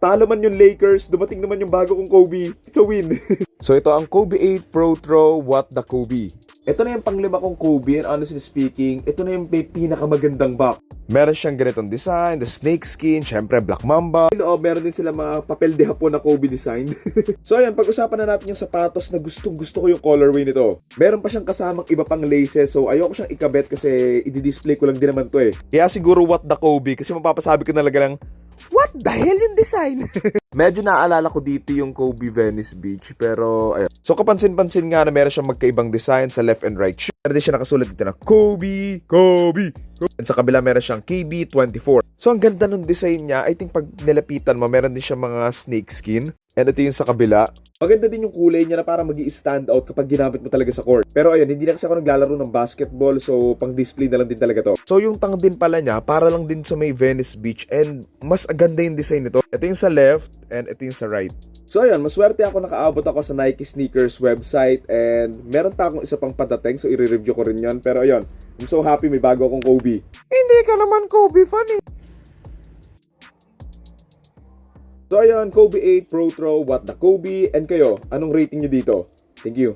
Talo man yung Lakers, dumating naman yung bago kong Kobe. It's a win. So ito ang Kobe 8 Pro Throw What the Kobe. Ito na yung panglima kong Kobe and honestly speaking, ito na yung may pinakamagandang box. Meron siyang ganitong design, the snake skin, syempre Black Mamba. Loob, meron din sila mga papel de hapon na Kobe design. So ayan, pag-usapan na natin yung sapatos na gustong gusto ko yung colorway nito. Meron pa siyang kasamang iba pang laces, so ayoko siyang ikabit kasi i-display ko lang din naman to eh. Kaya siguro What the Kobe kasi mapapasabi ko talaga lang, what the hell yung design? Medyo naaalala ko dito yung Kobe Venice Beach, pero ayun. So kapansin-pansin nga na meron siyang magkaibang design sa left and right shoe. Meron din siya nakasulat dito na Kobe, Kobe, Kobe. And sa kabila meron siyang KB24. So ang ganda ng design niya. I think pag nilapitan mo, meron din siyang mga snake skin. And ito yung sa kabila. Maganda din yung kulay niya na parang magi-stand out kapag ginamit mo talaga sa court. Pero ayun, hindi na kasi ako naglalaro ng basketball, so pang display na lang din talaga to. So yung tang din pala niya, para lang din sa may Venice Beach and mas aganda yung design nito. Ito yung sa left and ito yung sa right. So ayun, maswerte ako nakaabot ako sa Nike Sneakers website and meron pa akong isa pang padating, so i-review ko rin yon. Pero ayun, I'm so happy may bago akong Kobe. Hindi ka naman Kobe fan eh. So ayun, Kobe 8 Pro Throw What the Kobe. And kayo, anong rating nyo dito? Thank you.